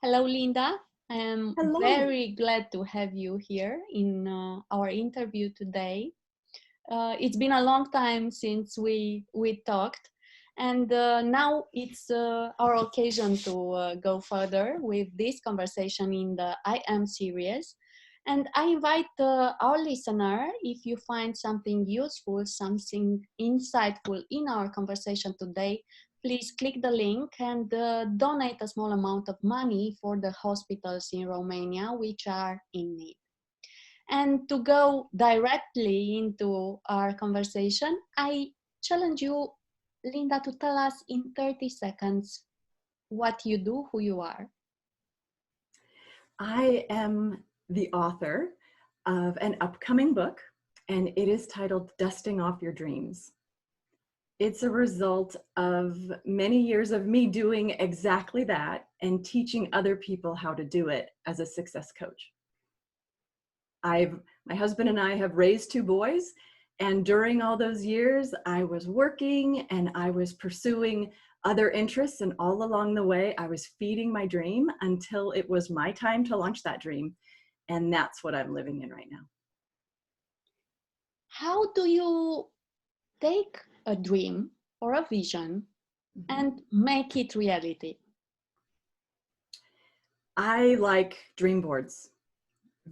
Hello, Linda. I'm Hello. very glad to have you here in our interview today. It's been a long time since we talked, and now it's our occasion to go further with this conversation in the I Am series. And I invite our listener, if you find something useful, something insightful in our conversation today, please click the link and donate a small amount of money for the hospitals in Romania which are in need. And to go directly into our conversation, I challenge you, Linda, to tell us in 30 seconds what you do, who you are. I am the author of an upcoming book, and it is titled Dusting Off Your Dreams. It's a result of many years of me doing exactly that and teaching other people how to do it as a success coach. My husband and I have raised 2 boys, and during all those years, I was working and I was pursuing other interests, and all along the way, I was feeding my dream until it was my time to launch that dream, and that's what I'm living in right now. How do you take a dream or a vision and make it reality? I like dream boards,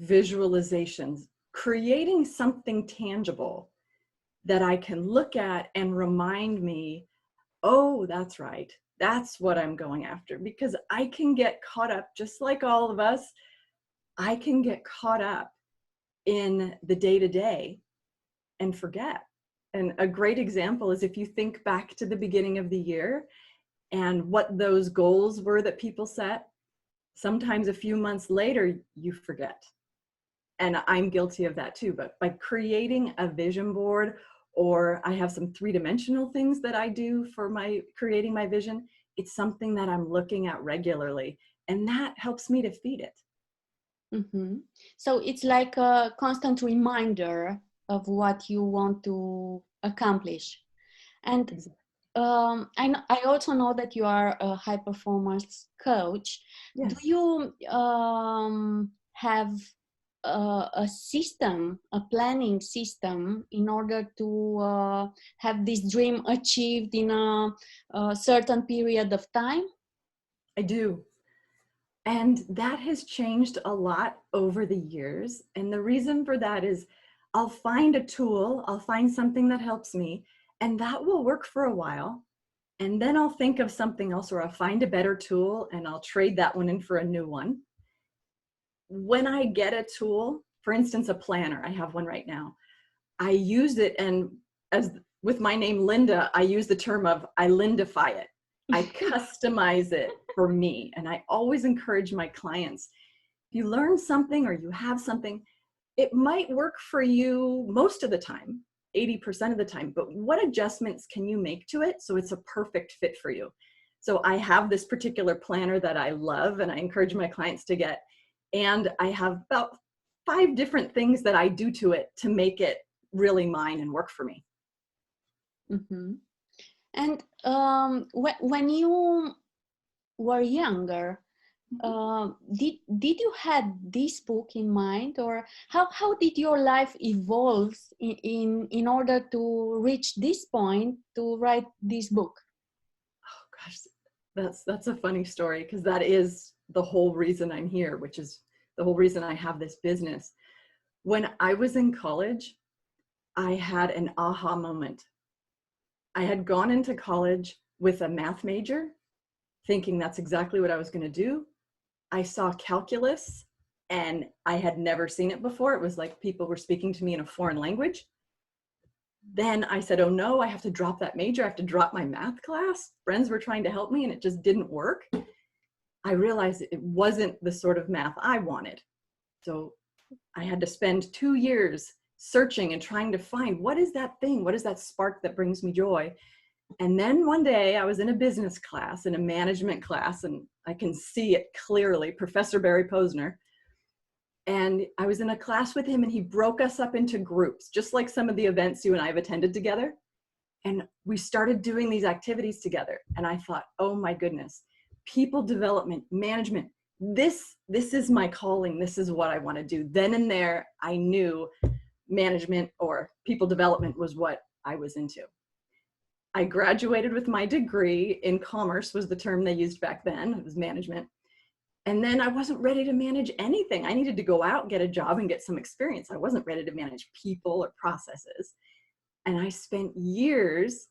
visualizations, creating something tangible that I can look at and remind me, oh, that's right. That's what I'm going after. Because I can get caught up, just like all of us, I can get caught up in the day-to-day and forget. And a great example is if you think back to the beginning of the year and what those goals were that people set, sometimes a few months later, you forget. And I'm guilty of that too. But by creating a vision board, or I have some 3-dimensional things that I do for creating my vision, it's something that I'm looking at regularly. And that helps me to feed it. Mm-hmm. So it's like a constant reminder of what you want to accomplish. And I also know that you are a high performance coach. Yes. Do you have a system, a planning system, in order to have this dream achieved in a certain period of time? I do. And that has changed a lot over the years. And the reason for that is I'll find a tool, I'll find something that helps me, and that will work for a while. And then I'll think of something else, or I'll find a better tool and I'll trade that one in for a new one. When I get a tool, for instance, a planner, I have one right now, I use it, and as with my name, Linda, I use the term of I Lindify it. I customize it for me. And I always encourage my clients, if you learn something or you have something, it might work for you most of the time, 80% of the time, but what adjustments can you make to it so it's a perfect fit for you? So I have this particular planner that I love and I encourage my clients to get. And I have about 5 different things that I do to it to make it really mine and work for me. Mm-hmm. And when you were younger, did you had this book in mind, or how did your life evolve in order to reach this point to write this book? Oh gosh, that's a funny story, because that is the whole reason I'm here, which is the whole reason I have this business. When I was in college, I had an aha moment. I had gone into college with a math major, thinking that's exactly what I was going to do. I saw calculus and I had never seen it before. It was like people were speaking to me in a foreign language. Then I said, oh no, I have to drop that major. I have to drop my math class. Friends were trying to help me and it just didn't work. I realized it wasn't the sort of math I wanted. So I had to spend 2 years searching and trying to find, what is that thing? What is that spark that brings me joy? And then one day I was in a business class, in a management class, and I can see it clearly, Professor Barry Posner. And I was in a class with him and he broke us up into groups, just like some of the events you and I have attended together. And we started doing these activities together. And I thought, oh my goodness, people development, management, this is my calling. This is what I want to do. Then and there, I knew management or people development was what I was into. I graduated with my degree in commerce, was the term they used back then. It was management. And then I wasn't ready to manage anything. I needed to go out, get a job, and get some experience. I wasn't ready to manage people or processes. And I spent years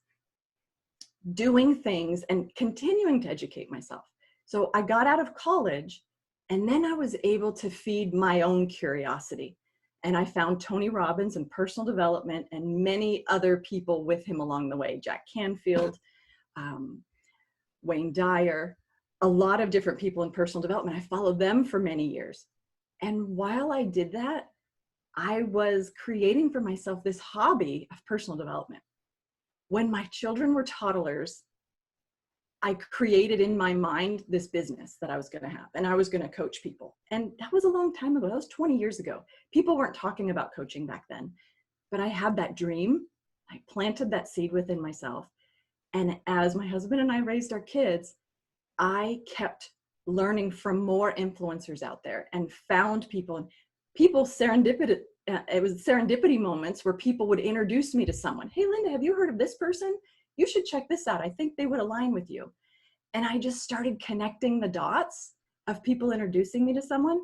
doing things and continuing to educate myself. So I got out of college, and then I was able to feed my own curiosity. And I found Tony Robbins and personal development and many other people with him along the way. Jack Canfield, Wayne Dyer, a lot of different people in personal development. I followed them for many years. And while I did that, I was creating for myself this hobby of personal development. When my children were toddlers, I created in my mind this business that I was going to have, and I was going to coach people. And that was a long time ago. That was 20 years ago. People weren't talking about coaching back then, but I had that dream. I planted that seed within myself. And as my husband and I raised our kids, I kept learning from more influencers out there and found people, and people serendipity. It was serendipity moments where people would introduce me to someone. Hey, Linda, have you heard of this person? You should check this out. I think they would align with you. And I just started connecting the dots of people introducing me to someone.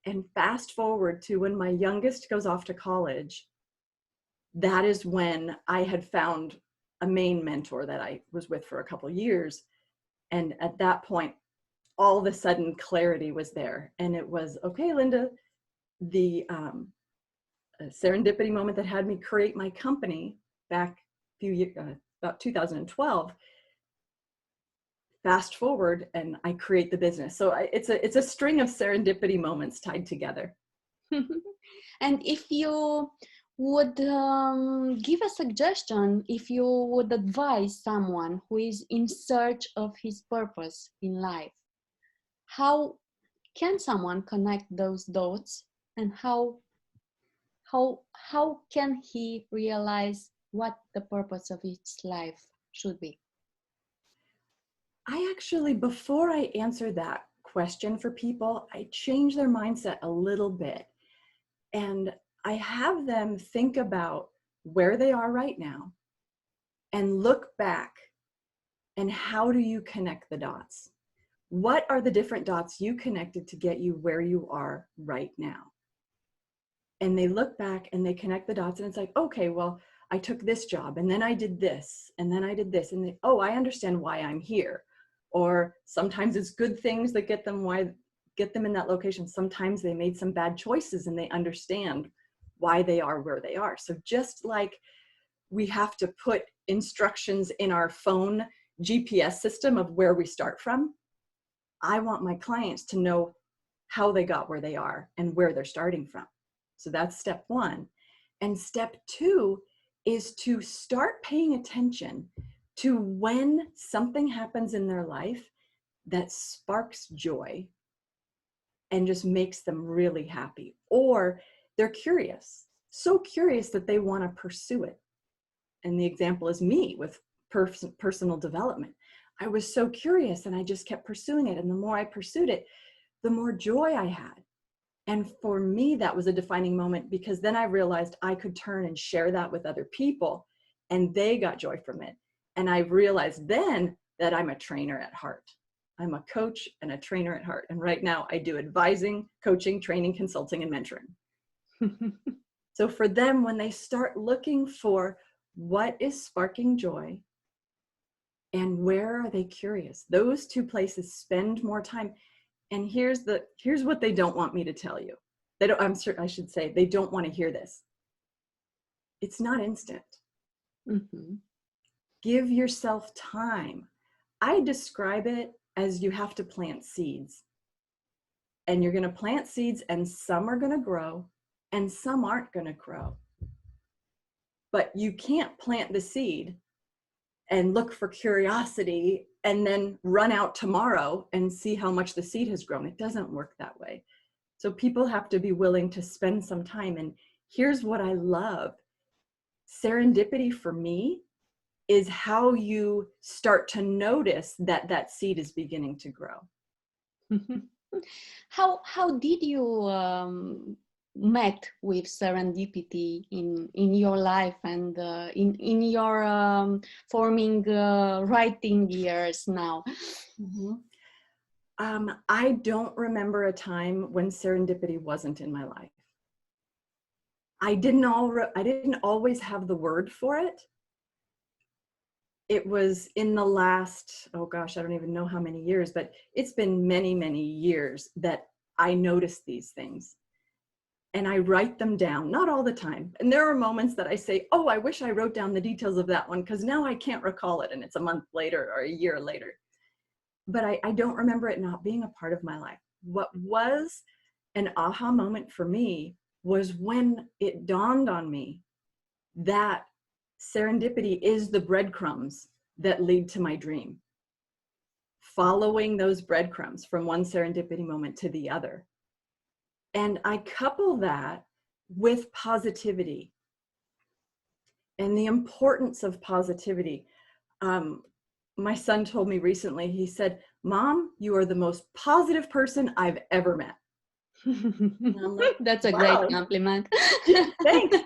And fast forward to when my youngest goes off to college, that is when I had found a main mentor that I was with for a couple of years. And at that point, all of a sudden clarity was there. And it was, okay, Linda, the serendipity moment that had me create my company back a few years, about 2012, fast forward and I create the business. So it's a string of serendipity moments tied together. And if you would give a suggestion, if you would advise someone who is in search of his purpose in life, how can someone connect those dots, and how can he realize what the purpose of his life should be? I actually, before I answer that question for people, I change their mindset a little bit. And I have them think about where they are right now and look back, and how do you connect the dots? What are the different dots you connected to get you where you are right now? And they look back and they connect the dots, and it's like, okay, well, I took this job, and then I did this, and then I did this, and they, oh, I understand why I'm here. Or sometimes it's good things that get them in that location. Sometimes they made some bad choices and they understand why they are where they are. So just like we have to put instructions in our phone GPS system of where we start from, I want my clients to know how they got where they are and where they're starting from. So that's step one. And step two is to start paying attention to when something happens in their life that sparks joy and just makes them really happy. Or they're curious, so curious that they want to pursue it. And the example is me with personal development. I was so curious and I just kept pursuing it. And the more I pursued it, the more joy I had. And for me, that was a defining moment, because then I realized I could turn and share that with other people and they got joy from it. And I realized then that I'm a trainer at heart. I'm a coach and a trainer at heart. And right now I do advising, coaching, training, consulting, and mentoring. So for them, when they start looking for what is sparking joy and where are they curious, those two places, spend more time. And here's what they don't want me to tell you. I should say, they don't want to hear this. It's not instant. Mm-hmm. Give yourself time. I describe it as you have to plant seeds. And you're going to plant seeds, and some are going to grow and some aren't going to grow. But you can't plant the seed and look for curiosity and then run out tomorrow and see how much the seed has grown. It doesn't work that way. So people have to be willing to spend some time. And here's what I love. Serendipity for me is how you start to notice that that seed is beginning to grow. How did you met with serendipity in your life and in your forming writing years now? I don't remember a time when serendipity wasn't in my life. I didn't always have the word for it. It was in the last, oh gosh, I don't even know how many years, but it's been many, many years that I noticed these things. And I write them down, not all the time. And there are moments that I say, oh, I wish I wrote down the details of that one, because now I can't recall it and it's a month later or a year later. But I don't remember it not being a part of my life. What was an aha moment for me was when it dawned on me that serendipity is the breadcrumbs that lead to my dream. Following those breadcrumbs from one serendipity moment to the other. And I couple that with positivity and the importance of positivity. My son told me recently, he said, "Mom, you are the most positive person I've ever met." Like, that's a wow. Great compliment. Thanks.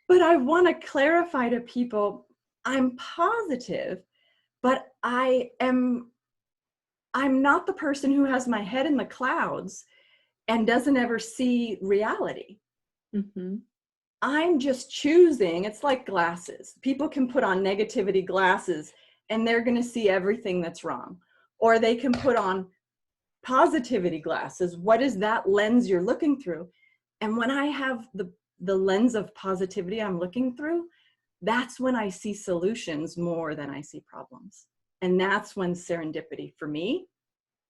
But I want to clarify to people, I'm positive, but I'm not the person who has my head in the clouds and doesn't ever see reality. Mm-hmm. I'm just choosing. It's like glasses. People can put on negativity glasses and they're going to see everything that's wrong. Or they can put on positivity glasses. What is that lens you're looking through? And when I have the lens of positivity I'm looking through, that's when I see solutions more than I see problems. And that's when serendipity for me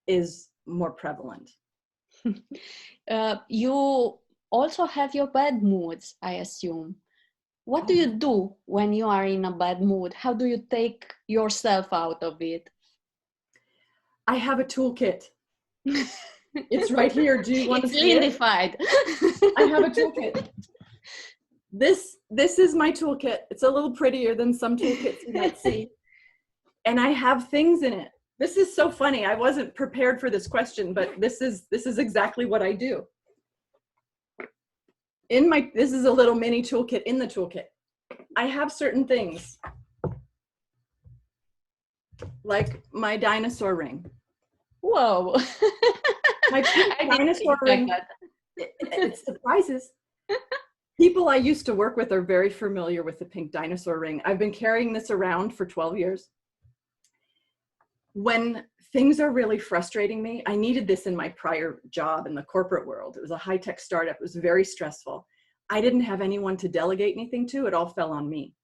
is more prevalent. You also have your bad moods, I assume. What do you do when you are in a bad mood? How do you take yourself out of it? I have a toolkit. It's right here. Do you want to see it? I have a toolkit. This is my toolkit. It's a little prettier than some toolkits you might see. And I have things in it. This is so funny. I wasn't prepared for this question, but this is exactly what I do. This is a little mini toolkit in the toolkit. I have certain things like my dinosaur ring. Whoa. My pink dinosaur ring. It surprises. People I used to work with are very familiar with the pink dinosaur ring. I've been carrying this around for 12 years. When things are really frustrating me, I needed this in my prior job in the corporate world. It was a high-tech startup. It was very stressful. I didn't have anyone to delegate anything to. It all fell on me.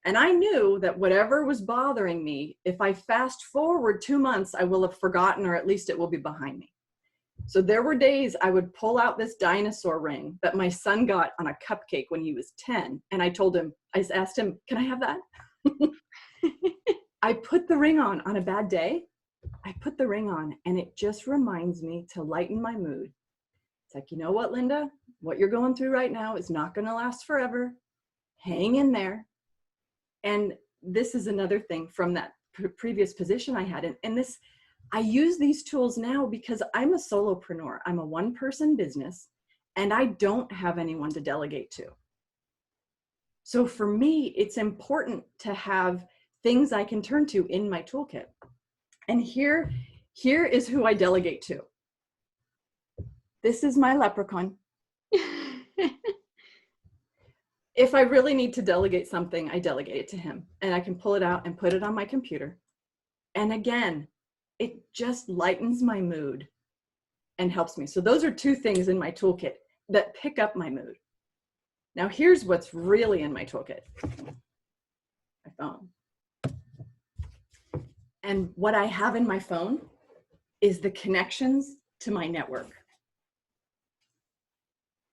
And I knew that whatever was bothering me, if I fast forward 2 months, I will have forgotten, or at least it will be behind me. So there were days I would pull out this dinosaur ring that my son got on a cupcake when he was 10. And I asked him, can I have that? I put the ring on a bad day. I put the ring on and it just reminds me to lighten my mood. It's like, you know what, Linda, what you're going through right now is not going to last forever. Hang in there. And this is another thing from that previous position I had. And I use these tools now because I'm a solopreneur. I'm a one-person business and I don't have anyone to delegate to. So for me, it's important to have things I can turn to in my toolkit. And here is who I delegate to. This is my leprechaun. If I really need to delegate something, I delegate it to him and I can pull it out and put it on my computer. And again, it just lightens my mood and helps me. So those are two things in my toolkit that pick up my mood. Now here's what's really in my toolkit. My phone. And what I have in my phone is the connections to my network.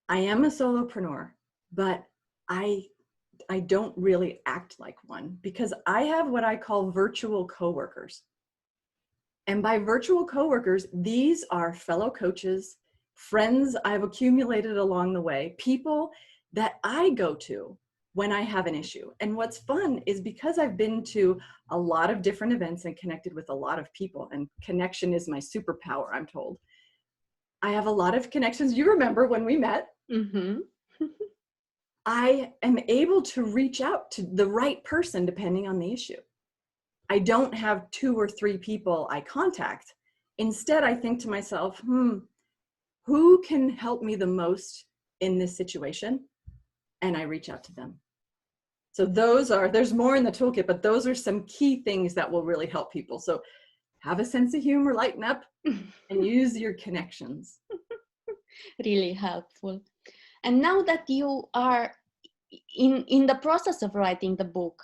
I am a solopreneur, but I don't really act like one because I have what I call virtual coworkers. And by virtual coworkers, these are fellow coaches, friends I've accumulated along the way, people that I go to when I have an issue. And what's fun is because I've been to a lot of different events and connected with a lot of people, and connection is my superpower, I'm told. I have a lot of connections. You remember when we met? Mm-hmm. I am able to reach out to the right person depending on the issue. I don't have 2 or 3 people I contact. Instead, I think to myself, who can help me the most in this situation? And I reach out to them. So there's more in the toolkit, but those are some key things that will really help people. So have a sense of humor, lighten up, and use your connections. Really helpful. And now that you are in the process of writing the book,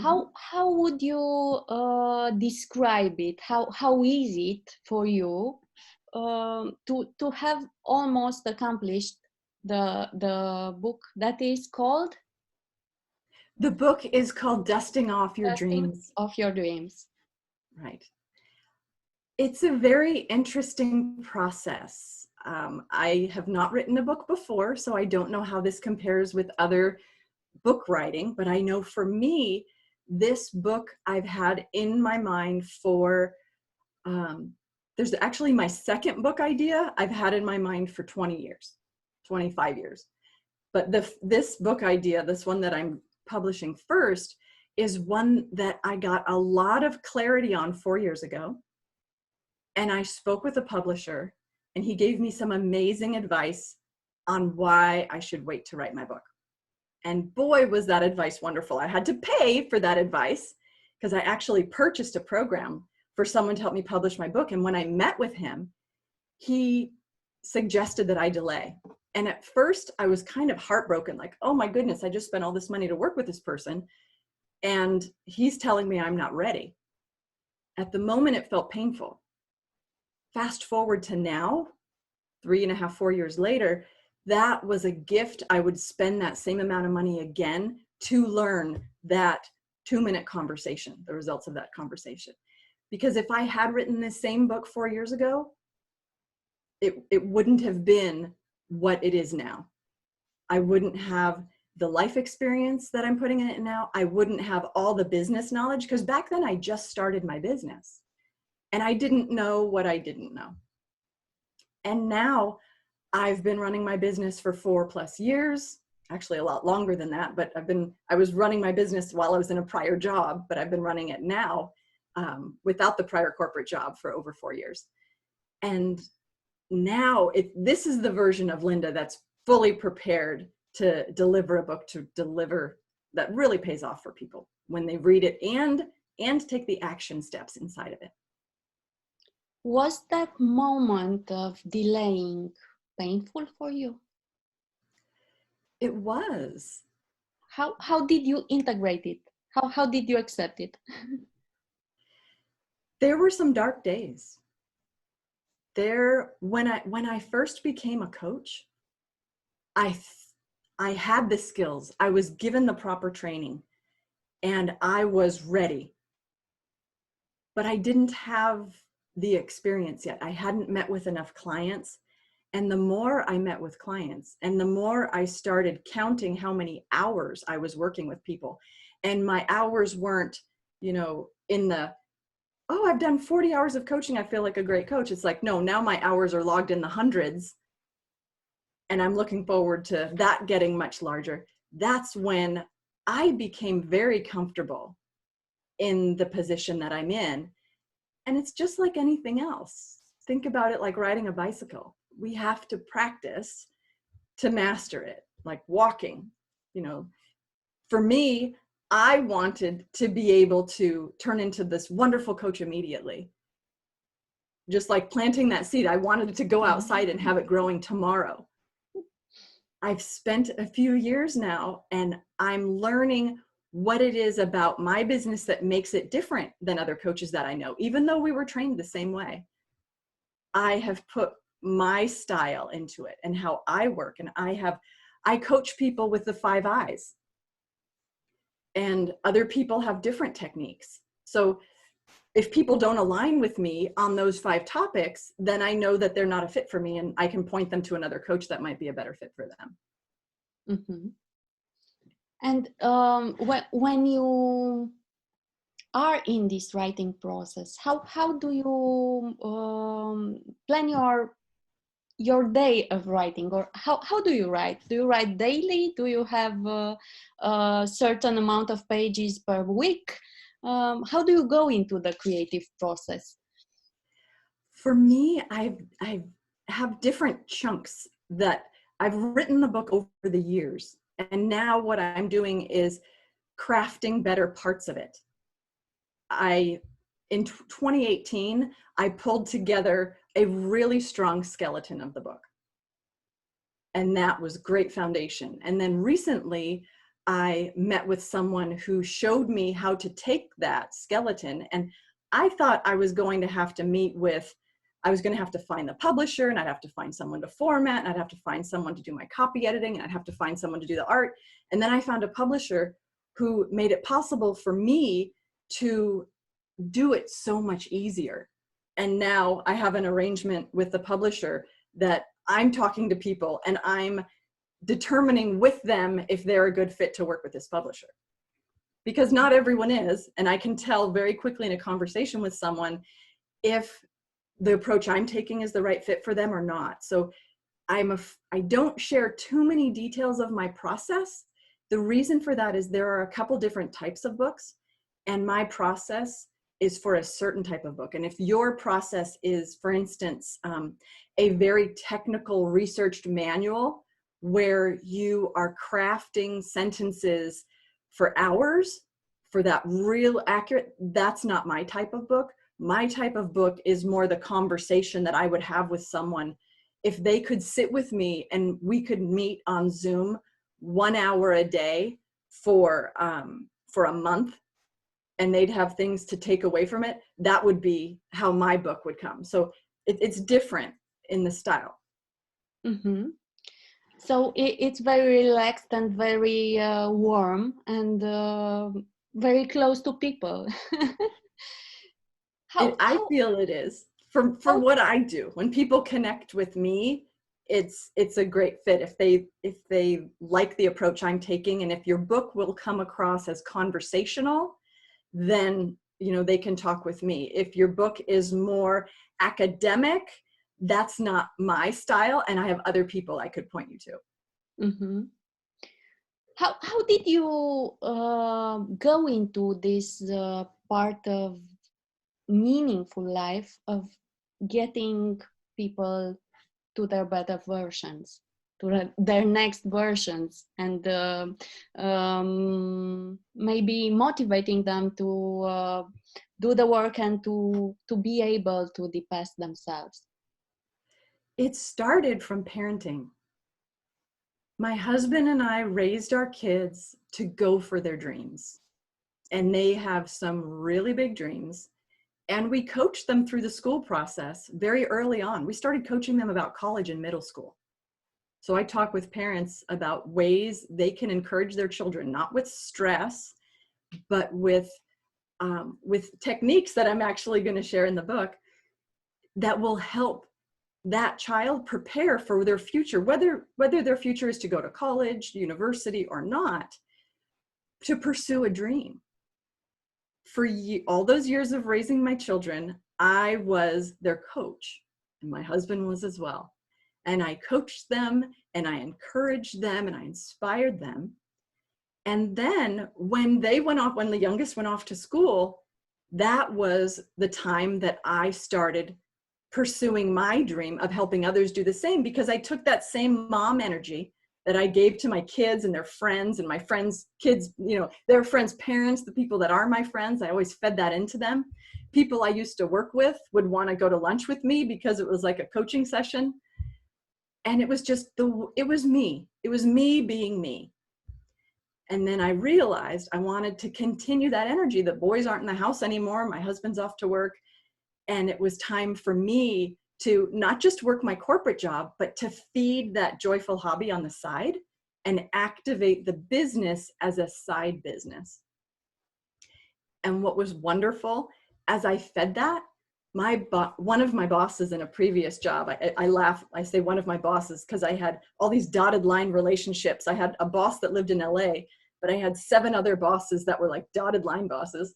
how would you describe it? How is it for you to have almost accomplished the book that is called The book is called Dusting Off Your Dreams. Of Your Dreams. Right. It's a very interesting process. I have not written a book before, so I don't know how this compares with other book writing, but I know for me, this book I've had in my mind for, there's actually my second book idea I've had in my mind for 20 years, 25 years. But this book idea, this one that I'm publishing first, is one that I got a lot of clarity on 4 years ago. And I spoke with a publisher, and he gave me some amazing advice on why I should wait to write my book. And boy, was that advice wonderful. I had to pay for that advice because I actually purchased a program for someone to help me publish my book. And when I met with him, he suggested that I delay. And at first I was kind of heartbroken, like, oh my goodness, I just spent all this money to work with this person, and he's telling me I'm not ready. At the moment, it felt painful. Fast forward to now, 3.5, 4 years later, that was a gift. I would spend that same amount of money again to learn that 2-minute conversation, the results of that conversation. Because if I had written this same book 4 years ago, it wouldn't have been what it is now. I wouldn't have the life experience that I'm putting in it now. I wouldn't have all the business knowledge, because back then I just started my business and I didn't know what I didn't know. And now I've been running my business for 4+ years, actually a lot longer than that, but I was running my business while I was in a prior job, but I've been running it now without the prior corporate job for over 4 years. And now this is the version of Linda that's fully prepared to deliver a book, that really pays off for people when they read it and take the action steps inside of it. Was that moment of delaying painful for you? It was. How did you integrate it? How did you accept it? There were some dark days. When I first became a coach, I had the skills. I was given the proper training and I was ready. But I didn't have the experience yet. I hadn't met with enough clients. And the more I met with clients and the more I started counting how many hours I was working with people, and my hours weren't, in the, oh, I've done 40 hours of coaching, I feel like a great coach. It's like, no, now my hours are logged in the hundreds, and I'm looking forward to that getting much larger. That's when I became very comfortable in the position that I'm in. And it's just like anything else. Think about it like riding a bicycle. We have to practice to master it, like walking. For me, I wanted to be able to turn into this wonderful coach immediately. Just like planting that seed, I wanted it to go outside and have it growing tomorrow. I've spent a few years now and I'm learning what it is about my business that makes it different than other coaches that I know, even though we were trained the same way. I have put my style into it and how I work. And I coach people with the 5 eyes. And other people have different techniques. So if people don't align with me on those 5 topics, then I know that they're not a fit for me, and I can point them to another coach that might be a better fit for them. Mm-hmm. And when you are in this writing process, how do you plan your day of writing, or how do you write? Do you write daily? Do you have a certain amount of pages per week? How do you go into the creative process? For me, I have different chunks that I've written the book over the years. And now what I'm doing is crafting better parts of it. In 2018, I pulled together a really strong skeleton of the book. And that was great foundation. And then recently, I met with someone who showed me how to take that skeleton. And I thought I was going to have to I was going to have to find the publisher, and I'd have to find someone to format, and I'd have to find someone to do my copy editing, and I'd have to find someone to do the art. And then I found a publisher who made it possible for me to do it so much easier. And now I have an arrangement with the publisher that I'm talking to people and I'm determining with them if they're a good fit to work with this publisher. Because not everyone is, and I can tell very quickly in a conversation with someone if the approach I'm taking is the right fit for them or not. So I don't share too many details of my process. The reason for that is there are a couple different types of books, and my process is for a certain type of book. And if your process is, for instance, a very technical researched manual where you are crafting sentences for hours for that real accurate, that's not my type of book. My type of book is more the conversation that I would have with someone if they could sit with me and we could meet on Zoom 1 hour a day for a month, and they'd have things to take away from it. That would be how my book would come. So it's different in the style. Mm-hmm. So it's very relaxed and very warm and very close to people. I feel it is for what I do. When people connect with me, it's a great fit if they like the approach I'm taking, and if your book will come across as conversational, then they can talk with me. If your book is more academic, that's not my style, and I have other people I could point you to. Mm-hmm. How did you go into this part of meaningful life of getting people to their better versions, to their next versions, and maybe motivating them to do the work and to be able to de-pass themselves? It started from parenting. My husband and I raised our kids to go for their dreams, and they have some really big dreams. And we coached them through the school process very early on. We started coaching them about college and middle school. So I talk with parents about ways they can encourage their children, not with stress, but with techniques that I'm actually going to share in the book that will help that child prepare for their future, whether their future is to go to college, university, or not, to pursue a dream. For all those years of raising my children, I was their coach, and my husband was as well. And I coached them, and I encouraged them, and I inspired them. And then when the youngest went off to school, that was the time that I started pursuing my dream of helping others do the same, because I took that same mom energy that I gave to my kids and their friends and my friends' kids, their friends' parents, the people that are my friends. I always fed that into them. People I used to work with would want to go to lunch with me because it was like a coaching session. And it was just it was me. It was me being me. And then I realized I wanted to continue that energy. The boys aren't in the house anymore. My husband's off to work. And it was time for me to not just work my corporate job, but to feed that joyful hobby on the side and activate the business as a side business. And what was wonderful, as I fed that, one of my bosses in a previous job, I laugh, I say one of my bosses, because I had all these dotted line relationships. I had a boss that lived in LA, but I had 7 other bosses that were like dotted line bosses.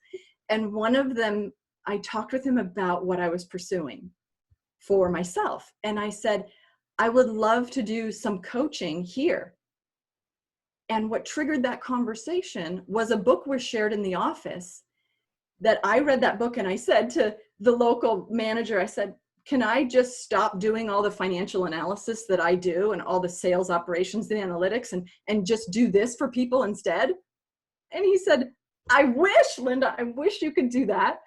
And one of them, I talked with him about what I was pursuing for myself. And I said, I would love to do some coaching here. And what triggered that conversation was a book was shared in the office that I read that book, and I said to the local manager, I said, can I just stop doing all the financial analysis that I do and all the sales operations and analytics and just do this for people instead? And he said, I wish, Linda, I wish you could do that.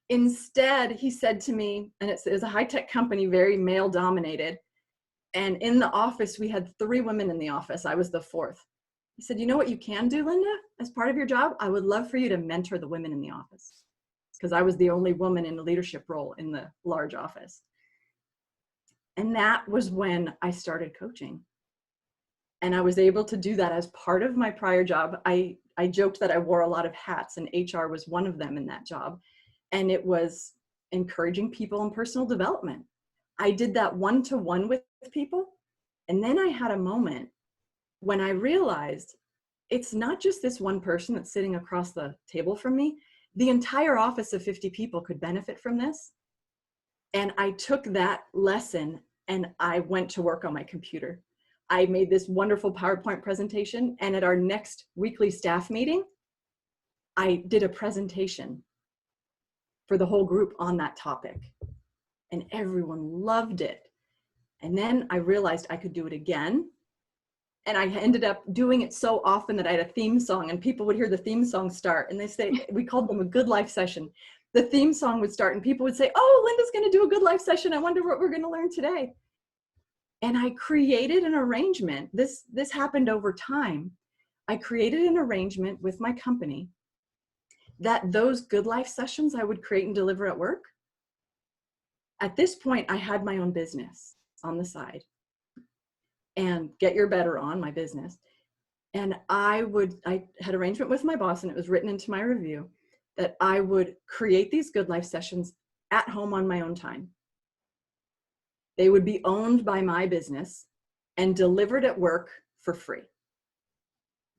Instead, he said to me, and it was a high-tech company, very male dominated. And in the office, we had 3 women in the office. I was the 4th. He said, you know what you can do, Linda, as part of your job? I would love for you to mentor the women in the office, because I was the only woman in a leadership role in the large office. And that was when I started coaching. And I was able to do that as part of my prior job. I joked that I wore a lot of hats, and HR was one of them in that job. And it was encouraging people in personal development. I did that one-to-one with people. And then I had a moment when I realized it's not just this one person that's sitting across the table from me. The entire office of 50 people could benefit from this. And I took that lesson and I went to work on my computer. I made this wonderful PowerPoint presentation. And at our next weekly staff meeting, I did a presentation for the whole group on that topic. And everyone loved it. And then I realized I could do it again. And I ended up doing it so often that I had a theme song, and people would hear the theme song start, and they say, we called them a good life session. The theme song would start and people would say, oh, Linda's going to do a good life session. I wonder what we're going to learn today. And I created an arrangement. This happened over time. I created an arrangement with my company that those good life sessions I would create and deliver at work. At this point, I had my own business on the side. And Get Your Better On, my business. And I had arrangement with my boss, and it was written into my review, that I would create these good life sessions at home on my own time. They would be owned by my business and delivered at work for free.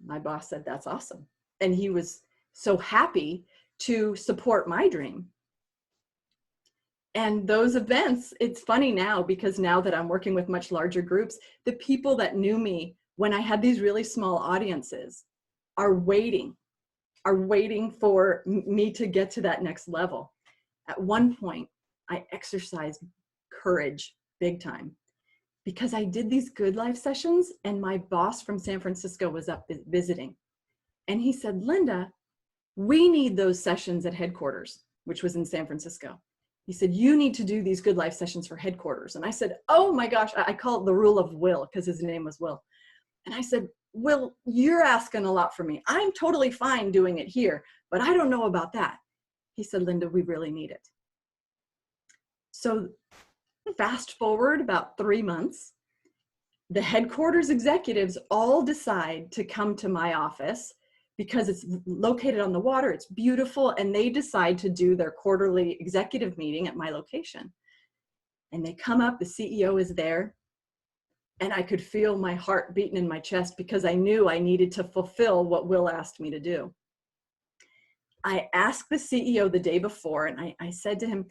My boss said, that's awesome. And he was so happy to support my dream. And those events, it's funny now, because now that I'm working with much larger groups, the people that knew me when I had these really small audiences are waiting for me to get to that next level. At one point, I exercised courage big time, because I did these good life sessions and my boss from San Francisco was up visiting. And he said, Linda, we need those sessions at headquarters, which was in San Francisco. He said, you need to do these good life sessions for headquarters. And I said, oh my gosh, I call it the rule of Will, because his name was Will. And I said, Will, you're asking a lot from me. I'm totally fine doing it here, but I don't know about that. He said, Linda, we really need it. So fast forward about 3 months, the headquarters executives all decide to come to my office because it's located on the water, it's beautiful, and they decide to do their quarterly executive meeting at my location. And they come up, the CEO is there, and I could feel my heart beating in my chest because I knew I needed to fulfill what Will asked me to do. I asked the CEO the day before, and I said to him,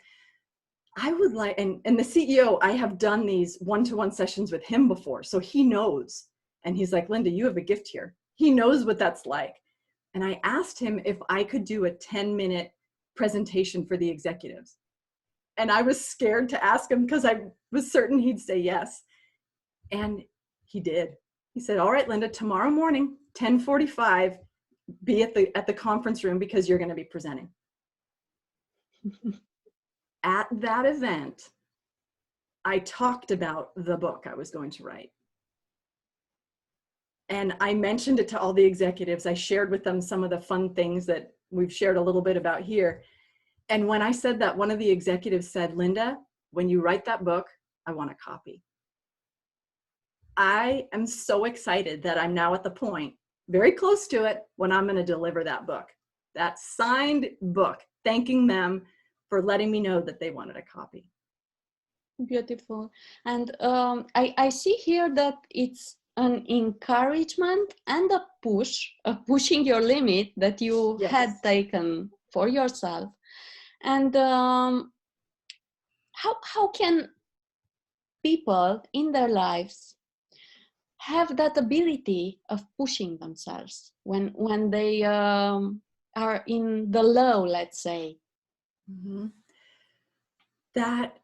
I would like, and the CEO, I have done these one-to-one sessions with him before, so he knows. And he's like, Linda, you have a gift here. He knows what that's like. And I asked him if I could do a 10-minute presentation for the executives. And I was scared to ask him because I was certain he'd say yes. And he did. He said, all right, Linda, tomorrow morning, 10:45, be at the conference room because you're going to be presenting. At that event, I talked about the book I was going to write. And I mentioned it to all the executives. I shared with them some of the fun things that we've shared a little bit about here. And when I said that, one of the executives said, Linda, when you write that book, I want a copy. I am so excited that I'm now at the point, very close to it, when I'm going to deliver that book, that signed book, thanking them for letting me know that they wanted a copy. Beautiful. And I see here that it's an encouragement and a push, a pushing your limit that you Yes. had taken for yourself. And how can people in their lives have that ability of pushing themselves when they are in the low, let's say? Mm-hmm. That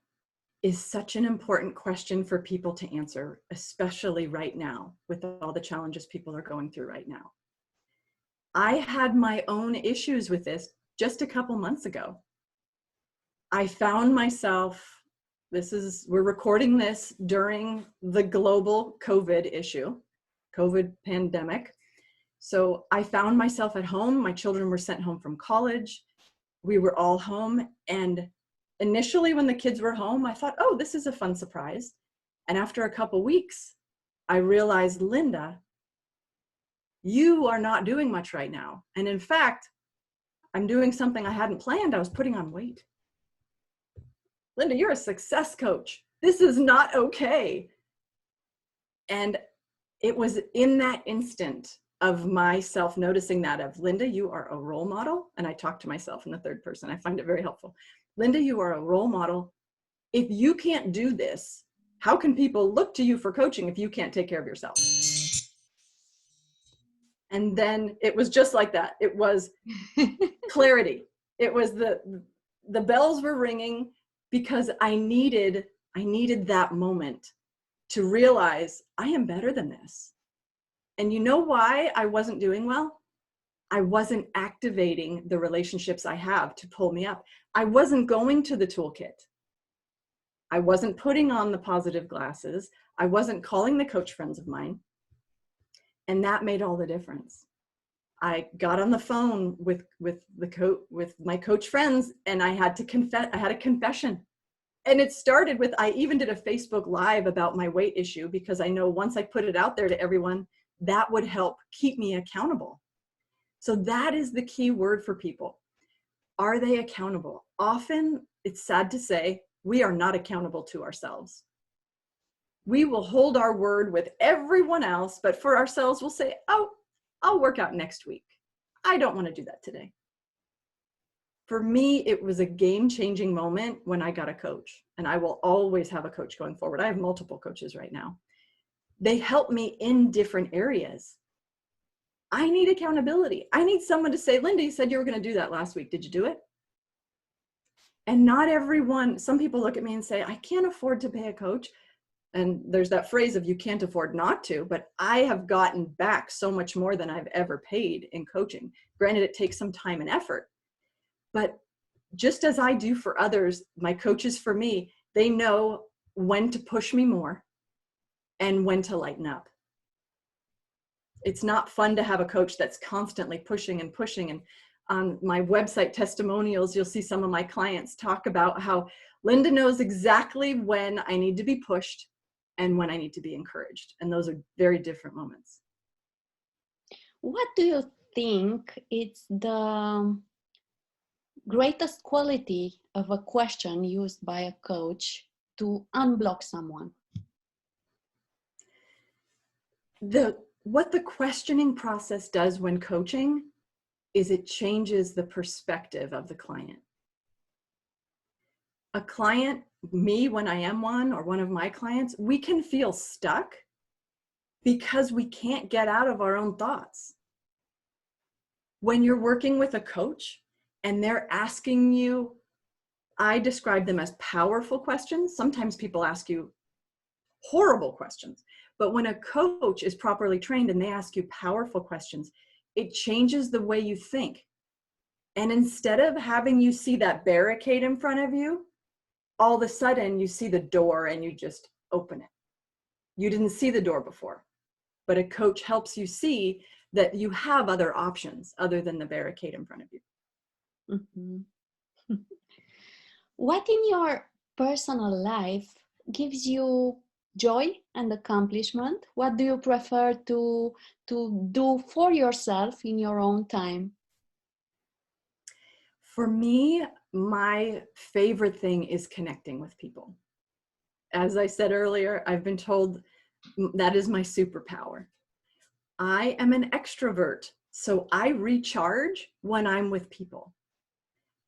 is such an important question for people to answer, especially right now with all the challenges people are going through right now. I had my own issues with this just a couple months ago. I found myself, we're recording this during the global COVID pandemic. So I found myself at home. My children were sent home from college. We were all home. And initially when the kids were home, I thought, oh, this is a fun surprise. And after a couple weeks, I realized, Linda, you are not doing much right now. And in fact, I'm doing something I hadn't planned. I was putting on weight. Linda, you're a success coach. This is not okay. And it was in that instant of myself noticing that of, Linda, you are a role model. And I talk to myself in the third person. I find it very helpful. Linda, you are a role model. If you can't do this, how can people look to you for coaching if you can't take care of yourself? And then it was just like that. It was clarity. It was the bells were ringing because I needed that moment to realize I am better than this. And you know why I wasn't doing well? I wasn't activating the relationships I have to pull me up. I wasn't going to the toolkit. I wasn't putting on the positive glasses. I wasn't calling the coach friends of mine. And that made all the difference. I got on the phone with my coach friends, and I had to confess. I had a confession. And it started with, I even did a Facebook Live about my weight issue because I know once I put it out there to everyone, that would help keep me accountable. So that is the key word for people. Are they accountable? Often, it's sad to say, we are not accountable to ourselves. We will hold our word with everyone else, but for ourselves, we'll say, oh, I'll work out next week. I don't want to do that today. For me, it was a game-changing moment when I got a coach, and I will always have a coach going forward. I have multiple coaches right now. They help me in different areas. I need accountability. I need someone to say, Linda, you said you were going to do that last week. Did you do it? And not everyone, some people look at me and say, I can't afford to pay a coach. And there's that phrase of you can't afford not to, but I have gotten back so much more than I've ever paid in coaching. Granted, it takes some time and effort, but just as I do for others, my coaches for me, they know when to push me more and when to lighten up. It's not fun to have a coach that's constantly pushing and pushing. And on my website testimonials, you'll see some of my clients talk about how Linda knows exactly when I need to be pushed and when I need to be encouraged. And those are very different moments. What do you think is the greatest quality of a question used by a coach to unblock someone? What the questioning process does when coaching is it changes the perspective of the client. A client, me when I am one, or one of my clients, we can feel stuck because we can't get out of our own thoughts. When you're working with a coach and they're asking you, I describe them as powerful questions. Sometimes people ask you horrible questions, but when a coach is properly trained and they ask you powerful questions, it changes the way you think. And instead of having you see that barricade in front of you, all of a sudden you see the door and you just open it. You didn't see the door before, but a coach helps you see that you have other options other than the barricade in front of you. Mm-hmm. What in your personal life gives you joy and accomplishment? What do you prefer to do for yourself in your own time? For me, my favorite thing is connecting with people. As I said earlier, I've been told That is my superpower. I am an extrovert, so I recharge when I'm with people.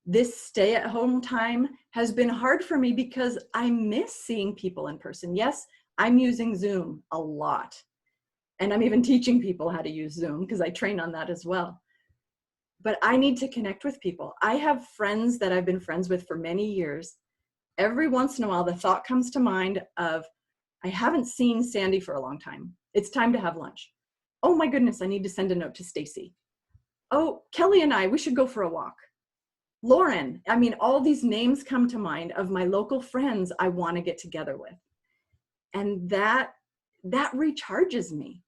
This stay-at-home time has been hard for me because I miss seeing people in person. Yes, I'm using Zoom a lot. And I'm even teaching people how to use Zoom because I train on that as well. But I need to connect with people. I have friends that I've been friends with for many years. Every once in a while, the thought comes to mind of, I haven't seen Sandy for a long time. It's time to have lunch. Oh my goodness, I need to send a note to Stacy. Oh, Kelly and I, we should go for a walk. Lauren, I mean, all these names come to mind of my local friends I want to get together with. And that recharges me.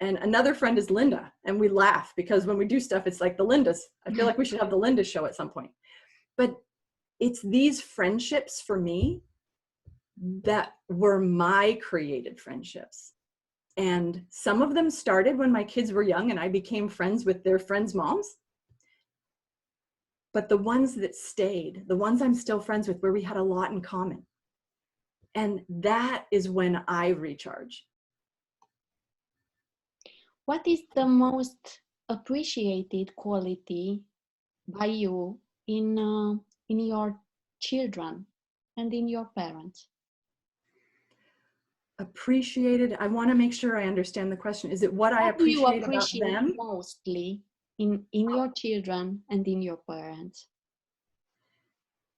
And another friend is Linda, and we laugh because when we do stuff, it's like the Lindas. I feel like we should have the Linda show at some point. But it's these friendships for me that were my created friendships. And some of them started when my kids were young and I became friends with their friends' moms. But the ones that stayed, the ones I'm still friends with, where we had a lot in common. And that is when I recharge. What is the most appreciated quality by you in your children and in your parents? Appreciated. I want to make sure I understand the question. Is it what I appreciate about them? Mostly in your children and in your parents?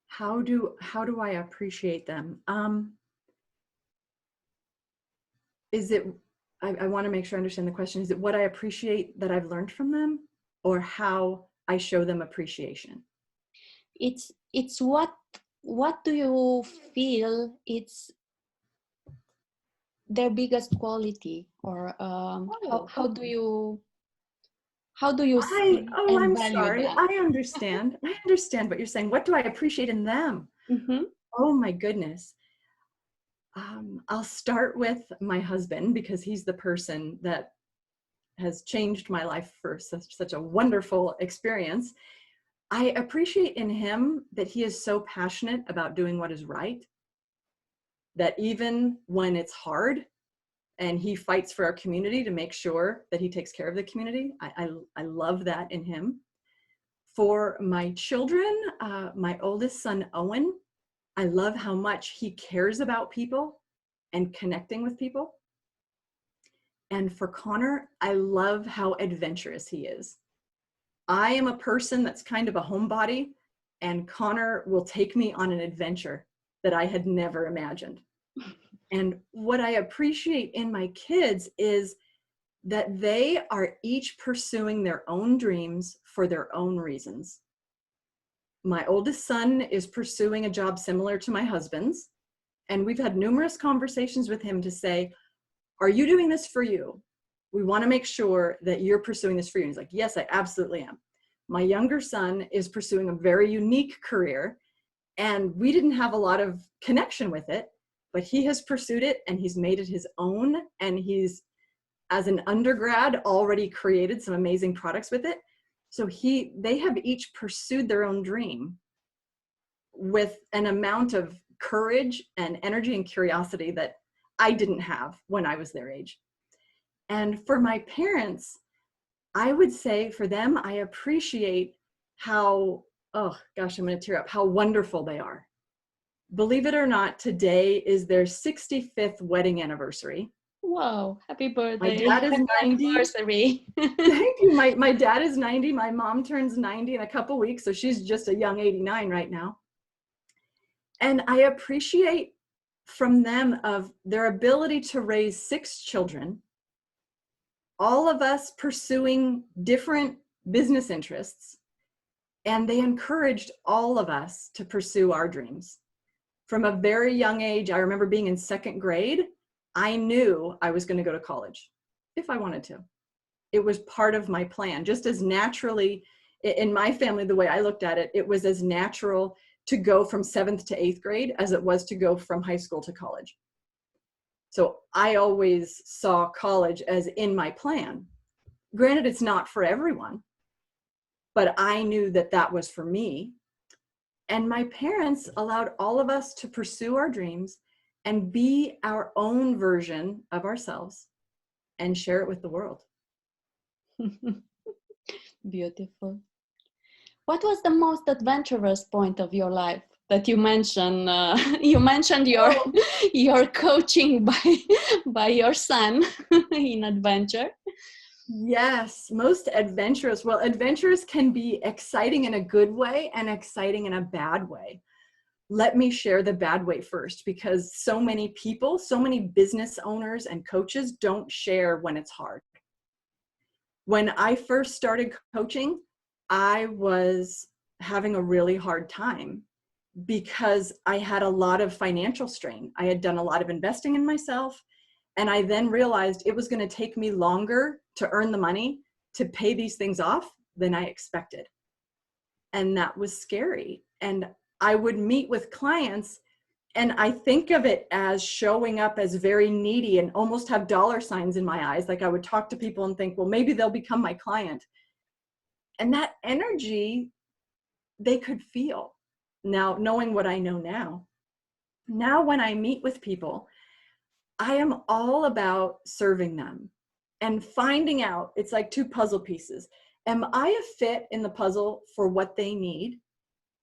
How do I appreciate them? Is it, I want to make sure I understand the question. Is it what I appreciate that I've learned from them, or how I show them appreciation? It's what do you feel it's their biggest quality, or how do you see and I'm value sorry. them? I understand. I understand what you're saying. What do I appreciate in them? Mm-hmm. Oh my goodness. I'll start with my husband because he's the person that has changed my life for such a wonderful experience. I appreciate in him that he is so passionate about doing what is right, that even when it's hard and he fights for our community to make sure that he takes care of the community, I love that in him. For my children, my oldest son, Owen, I love how much he cares about people and connecting with people. And for Connor, I love how adventurous he is. I am a person that's kind of a homebody, and Connor will take me on an adventure that I had never imagined. And what I appreciate in my kids is that they are each pursuing their own dreams for their own reasons. My oldest son is pursuing a job similar to my husband's, and we've had numerous conversations with him to say, are you doing this for you? We want to make sure that you're pursuing this for you. And he's like, yes, I absolutely am. My younger son is pursuing a very unique career, and we didn't have a lot of connection with it, but he has pursued it and he's made it his own. And he's, as an undergrad, already created some amazing products with it. So they have each pursued their own dream with an amount of courage and energy and curiosity that I didn't have when I was their age. And for my parents, I would say for them, I appreciate how, oh gosh, I'm going to tear up, how wonderful they are. Believe it or not, today is their 65th wedding anniversary. Wow, happy birthday. My dad is 90. Anniversary. Thank you. My dad is 90. My mom turns 90 in a couple weeks, so she's just a young 89 right now. And I appreciate from them of their ability to raise 6 children, all of us pursuing different business interests, and they encouraged all of us to pursue our dreams. From a very young age, I remember being in 2nd grade, I knew I was going to go to college if I wanted to. It was part of my plan, just as naturally in my family, the way I looked at it, it was as natural to go from 7th to 8th grade as it was to go from high school to college. So I always saw college as in my plan. Granted, it's not for everyone, but I knew that that was for me. And my parents allowed all of us to pursue our dreams and be our own version of ourselves and share it with the world. Beautiful. What was the most adventurous point of your life that you mentioned? You mentioned your your coaching by your son in adventure. Yes, most adventurous. Well, adventurous can be exciting in a good way and exciting in a bad way. Let me share the bad way first, because so many people, so many business owners and coaches don't share when it's hard. When I first started coaching, I was having a really hard time because I had a lot of financial strain. I had done a lot of investing in myself, and I then realized it was going to take me longer to earn the money to pay these things off than I expected. And that was scary. And I would meet with clients, and I think of it as showing up as very needy and almost have dollar signs in my eyes. Like I would talk to people and think, well, maybe they'll become my client. And that energy they could feel. Now, knowing what I know now when I meet with people, I am all about serving them and finding out, it's like two puzzle pieces. Am I a fit in the puzzle for what they need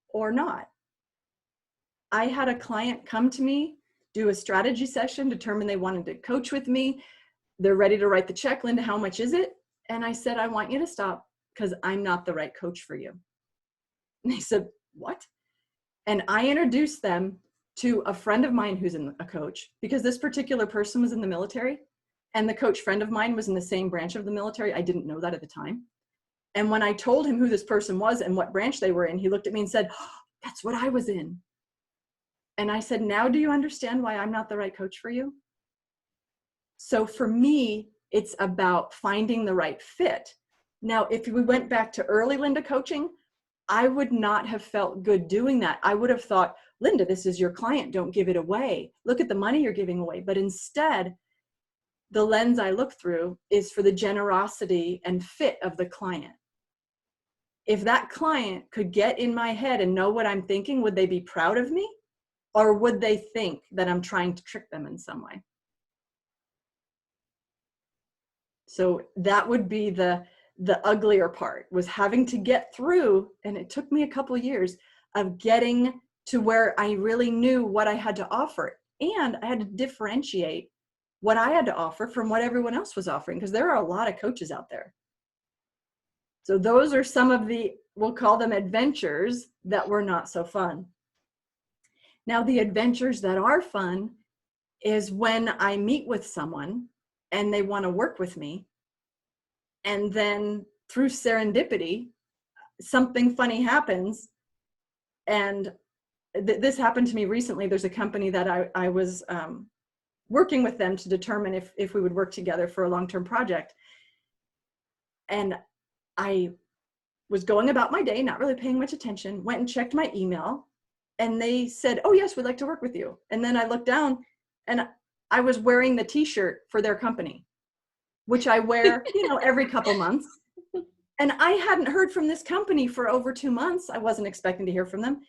or not? I had a client come to me, do a strategy session, determine they wanted to coach with me. They're ready to write the check. Linda, how much is it? And I said, I want you to stop because I'm not the right coach for you. And they said, what? And I introduced them to a friend of mine who's a coach, because this particular person was in the military, and the coach friend of mine was in the same branch of the military. I didn't know that at the time. And when I told him who this person was and what branch they were in, he looked at me and said, oh, that's what I was in. And I said, now do you understand why I'm not the right coach for you? So for me, it's about finding the right fit. Now, if we went back to early Linda coaching, I would not have felt good doing that. I would have thought, Linda, this is your client. Don't give it away. Look at the money you're giving away. But instead, the lens I look through is for the generosity and fit of the client. If that client could get in my head and know what I'm thinking, would they be proud of me? Or would they think that I'm trying to trick them in some way? So that would be the uglier part, was having to get through, and it took me a couple of years of getting to where I really knew what I had to offer. And I had to differentiate what I had to offer from what everyone else was offering, because there are a lot of coaches out there. So those are some of the, we'll call them adventures, that were not so fun. Now, the adventures that are fun is when I meet with someone and they want to work with me, and then through serendipity, something funny happens. And this happened to me recently. There's a company that I was working with them to determine if we would work together for a long-term project. And I was going about my day, not really paying much attention, went and checked my email, and they said, oh yes, we'd like to work with you. And then I looked down and I was wearing the t-shirt for their company, which I wear, every couple months. And I hadn't heard from this company for over 2 months. I wasn't expecting to hear from them.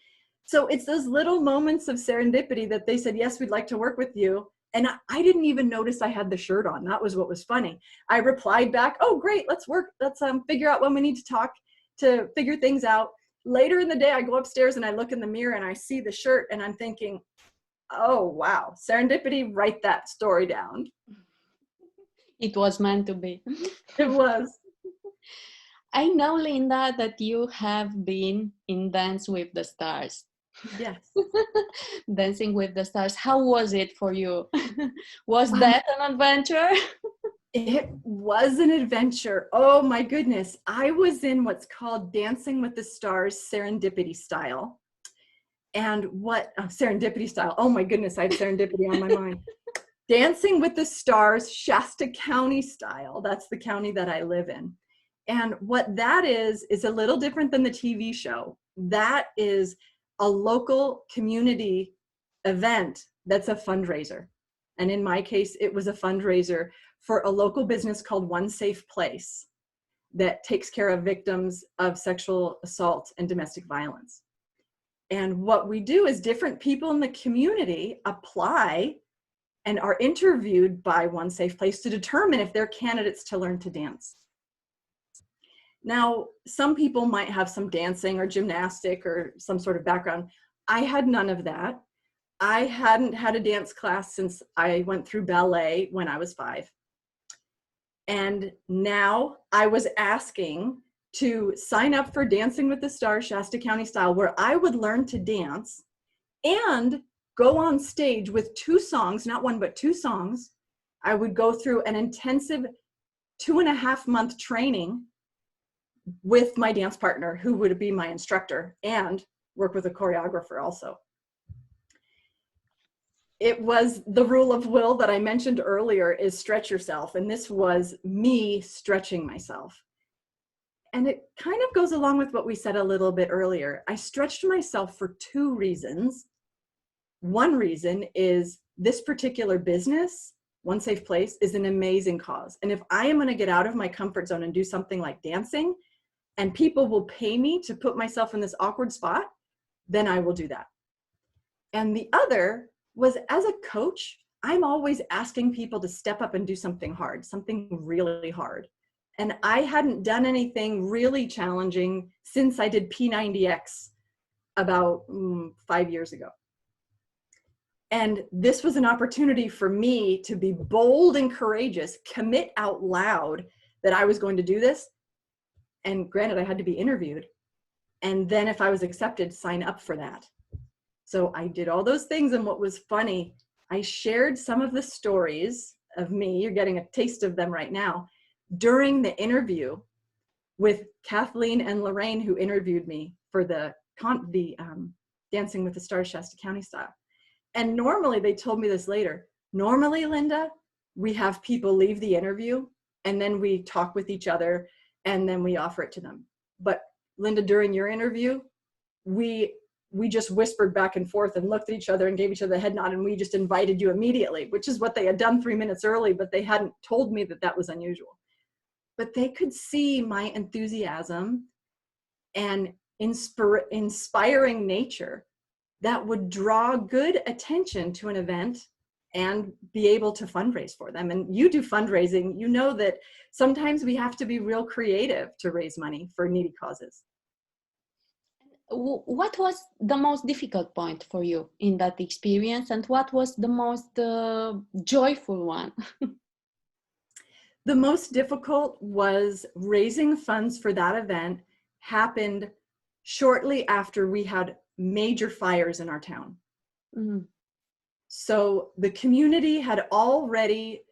So it's those little moments of serendipity that they said, yes, we'd like to work with you. And I didn't even notice I had the shirt on. That was what was funny. I replied back, oh, great, let's work. Let's figure out when we need to talk to figure things out. Later in the day, I go upstairs and I look in the mirror and I see the shirt and I'm thinking, oh, wow, serendipity, write that story down. It was meant to be. It was. I know, Linda, that you have been in Dance with the Stars. Yes. Dancing with the Stars. How was it for you? Was that an adventure? It was an adventure. Oh my goodness. I was in what's called Dancing with the Stars serendipity style. And serendipity style. Oh my goodness, I have serendipity on my mind. Dancing with the Stars Shasta County style. That's the county that I live in. And what that is a little different than the TV show. That is a local community event that's a fundraiser. And in my case, it was a fundraiser for a local business called One Safe Place that takes care of victims of sexual assault and domestic violence. And what we do is different people in the community apply and are interviewed by One Safe Place to determine if they're candidates to learn to dance. Now, some people might have some dancing or gymnastic or some sort of background. I had none of that. I hadn't had a dance class since I went through ballet when I was 5. And now I was asking to sign up for Dancing with the Stars, Shasta County style, where I would learn to dance and go on stage with 2 songs, not one, but 2 songs. I would go through an intensive 2.5-month training with my dance partner, who would be my instructor, and work with a choreographer also. It was the rule of will that I mentioned earlier, is stretch yourself. And this was me stretching myself. And it kind of goes along with what we said a little bit earlier. I stretched myself for 2 reasons. One reason is this particular business, One Safe Place, is an amazing cause. And if I am going to get out of my comfort zone and do something like dancing, and people will pay me to put myself in this awkward spot, then I will do that. And the other was, as a coach, I'm always asking people to step up and do something hard, something really hard. And I hadn't done anything really challenging since I did P90X about 5 years ago. And this was an opportunity for me to be bold and courageous, commit out loud that I was going to do this. And granted, I had to be interviewed. And then if I was accepted, sign up for that. So I did all those things. And what was funny, I shared some of the stories of me, you're getting a taste of them right now, during the interview with Kathleen and Lorraine, who interviewed me for the Dancing with the Stars Shasta County style. And normally, they told me this later, normally, Linda, we have people leave the interview and then we talk with each other and then we offer it to them. But Linda, during your interview, we just whispered back and forth and looked at each other and gave each other a head nod, and we just invited you immediately, which is what they had done 3 minutes early, but they hadn't told me that that was unusual. But they could see my enthusiasm and inspiring nature that would draw good attention to an event and be able to fundraise for them. And you do fundraising, you know that sometimes we have to be real creative to raise money for needy causes. What was the most difficult point for you in that experience, and what was the most joyful one? The most difficult was raising funds for that event happened shortly after we had major fires in our town. Mm-hmm. So the community had already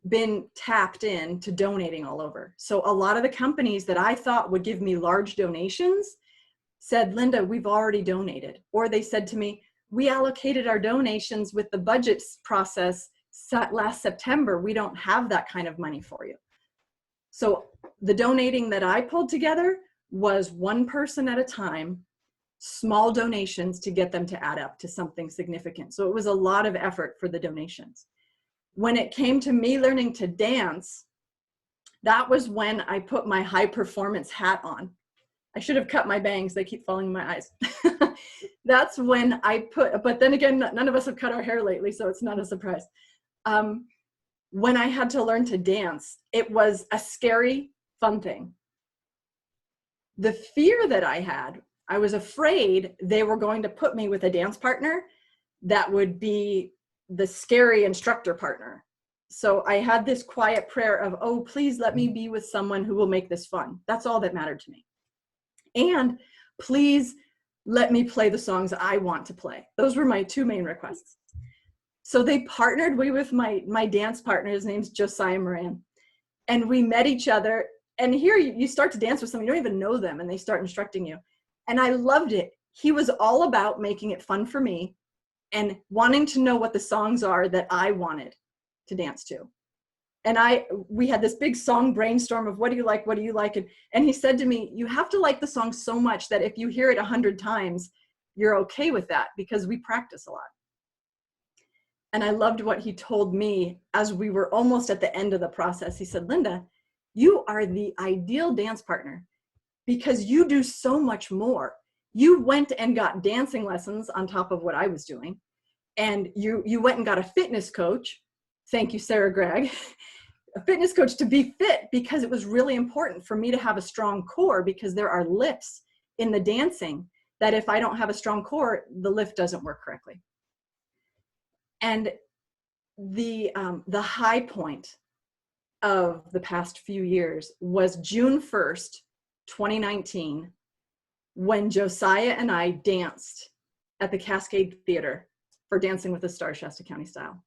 been tapped into donating all over. So a lot of the companies that I thought would give me large donations said, Linda, we've already donated. Or they said to me, we allocated our donations with the budget process last September. We don't have that kind of money for you. So the donating that I pulled together was one person at a time, small donations to get them to add up to something significant. So it was a lot of effort for the donations. When it came to me learning to dance, that was when I put my high performance hat on. I should have cut my bangs. They keep falling in my eyes. That's when I put, but then again, none of us have cut our hair lately, so it's not a surprise. When I had to learn to dance, it was a scary, fun thing. The fear that I had, I was afraid they were going to put me with a dance partner that would be the scary instructor partner. So I had this quiet prayer of, oh, please let me be with someone who will make this fun. That's all that mattered to me. And please let me play the songs I want to play. Those were my two main requests. So they partnered with my dance partner. His name's Josiah Moran. And we met each other. And here you start to dance with someone, you don't even know them, and they start instructing you. And I loved it. He was all about making it fun for me and wanting to know what the songs are that I wanted to dance to. And we had this big song brainstorm of what do you like, what do you like? And he said to me, you have to like the song so much that if you hear it 100 times, you're okay with that, because we practice a lot. And I loved what he told me as we were almost at the end of the process. He said, Linda, you are the ideal dance partner because you do so much more. You went and got dancing lessons on top of what I was doing. And you went and got a fitness coach. Thank you, Sarah Gregg. A fitness coach to be fit, because it was really important for me to have a strong core, because there are lifts in the dancing that if I don't have a strong core, the lift doesn't work correctly. And the high point of the past few years was June 1st, 2019, when Josiah and I danced at the Cascade Theater for Dancing with the Stars, Shasta County Style.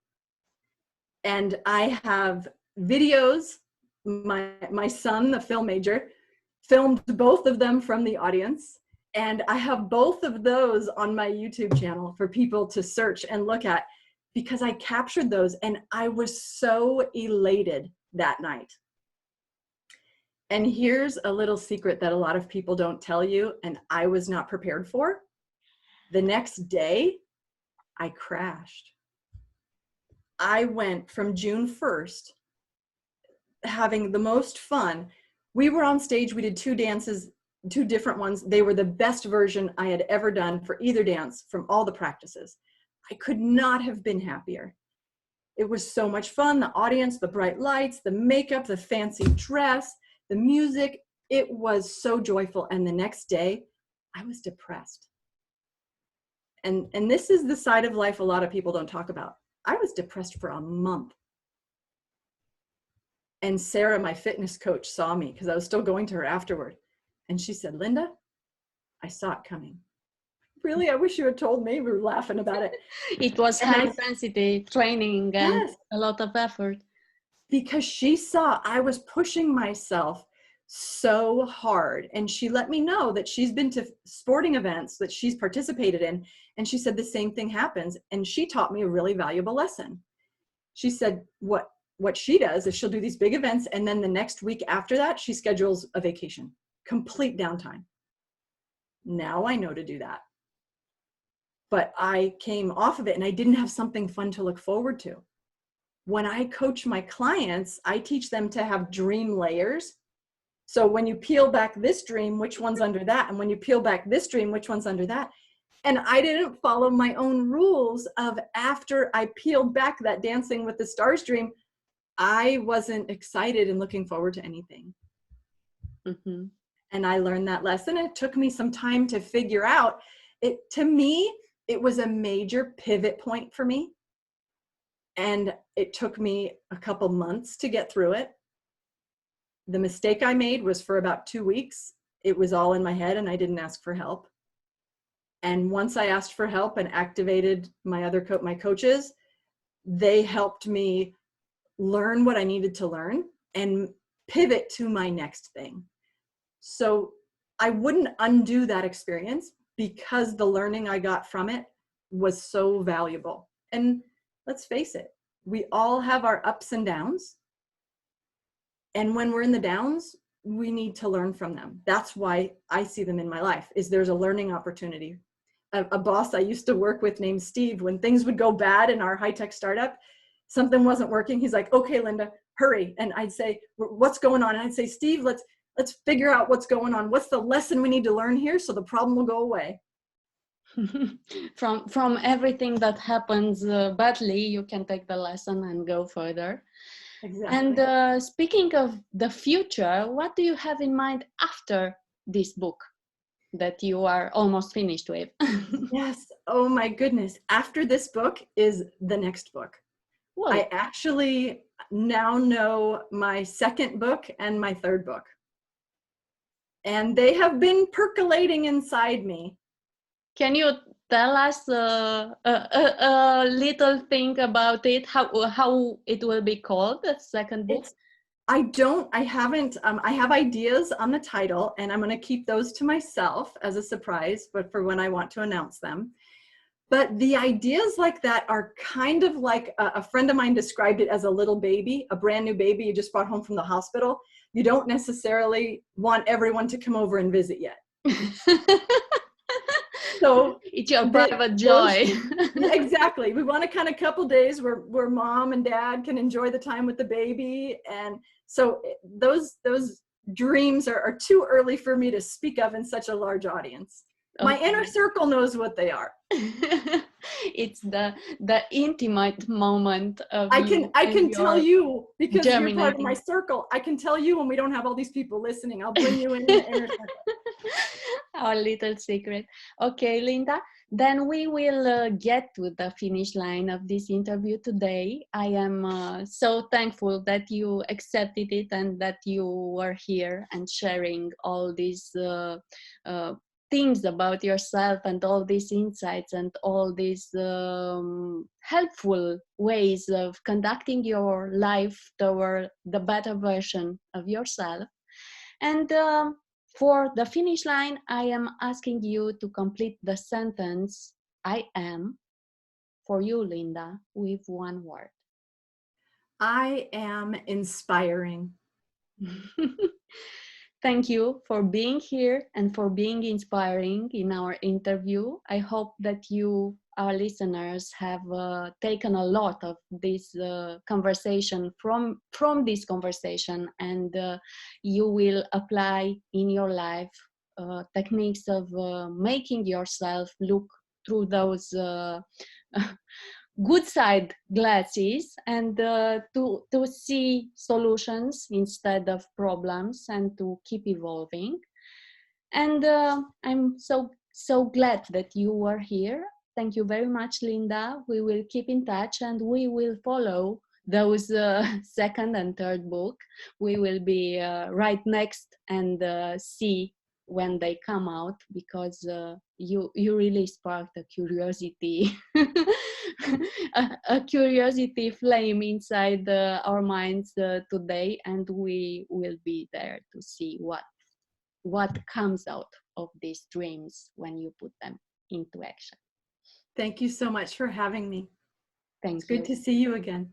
And I have videos. My son, the film major, filmed both of them from the audience. And I have both of those on my YouTube channel for people to search and look at, because I captured those and I was so elated that night. And here's a little secret that a lot of people don't tell you, and I was not prepared for. The next day, I crashed. I went from June 1st, having the most fun. We were on stage, we did 2 dances, 2 different ones. They were the best version I had ever done for either dance from all the practices. I could not have been happier. It was so much fun. The audience, the bright lights, the makeup, the fancy dress, the music, it was so joyful. And the next day, I was depressed. And this is the side of life a lot of people don't talk about. I was depressed for a month. And Sarah, my fitness coach, saw me, because I was still going to her afterward. And she said, Linda, I saw it coming. Really? I wish you had told me. We were laughing about it. It was high intensity training and yes, a lot of effort. Because she saw I was pushing myself so hard. And she let me know that she's been to sporting events that she's participated in. And she said the same thing happens. And she taught me a really valuable lesson. She said what she does is she'll do these big events. And then the next week after that, she schedules a vacation, complete downtime. Now I know to do that. But I came off of it and I didn't have something fun to look forward to. When I coach my clients, I teach them to have dream layers. So when you peel back this dream, which one's under that? And when you peel back this dream, which one's under that? And I didn't follow my own rules of, after I peeled back that Dancing with the Stars dream, I wasn't excited and looking forward to anything. Mm-hmm. And I learned that lesson. It took me some time to figure out it. To me, it was a major pivot point for me. And it took me a couple months to get through it. The mistake I made was for about 2 weeks, it was all in my head and I didn't ask for help. And once I asked for help and activated my other my coaches, they helped me learn what I needed to learn and pivot to my next thing. So I wouldn't undo that experience, because the learning I got from it was so valuable. And let's face it, we all have our ups and downs. And when we're in the downs, we need to learn from them. That's why I see them in my life, is there's a learning opportunity. A boss I used to work with named Steve, when things would go bad in our high-tech startup, something wasn't working. He's like, okay, Linda, hurry. And I'd say, what's going on? And I'd say, Steve, let's figure out what's going on. What's the lesson we need to learn here so the problem will go away? From everything that happens badly, you can take the lesson and go further. Exactly. And speaking of the future, what do you have in mind after this book that you are almost finished with? Yes. Oh my goodness. After this book is the next book. Whoa. I actually now know my second book and my third book. And they have been percolating inside me. Can you tell us a little thing about it? How it will be called, the second book? I have ideas on the title, and I'm going to keep those to myself as a surprise, but for when I want to announce them. But the ideas like that are kind of like a friend of mine described it as a little baby, a brand new baby you just brought home from the hospital. You don't necessarily want everyone to come over and visit yet. So it's your private joy. Exactly. We want a kind of couple days where mom and dad can enjoy the time with the baby. And so those dreams are too early for me to speak of in such a large audience. My Okay. inner circle knows what they are. It's the intimate moment of I you can and tell your you, because you're part of my germinating. circle. I can tell you when we don't have all these people listening. I'll bring you in the inner circle. Our little secret. Okay, Linda, then we will get to the finish line of this interview today. I am so thankful that you accepted it and that you were here and sharing all these uh, things about yourself and all these insights and all these helpful ways of conducting your life toward the better version of yourself. And for the finish line, I am asking you to complete the sentence, I am, for you, Linda, with one word. I am inspiring. Thank you for being here and for being inspiring in our interview. I hope that you, our listeners, have taken a lot of this conversation from this conversation, and you will apply in your life techniques of making yourself look through those good side glasses and to see solutions instead of problems and to keep evolving. And I'm so glad that you were here. Thank you very much, Linda. We will keep in touch and we will follow those second and third book. We will be right next and see when they come out, because you really sparked a curiosity a curiosity flame inside our minds today, and we will be there to see what comes out of these dreams when you put them into action. Thank you so much for having me. Thank It's good you. to see you again.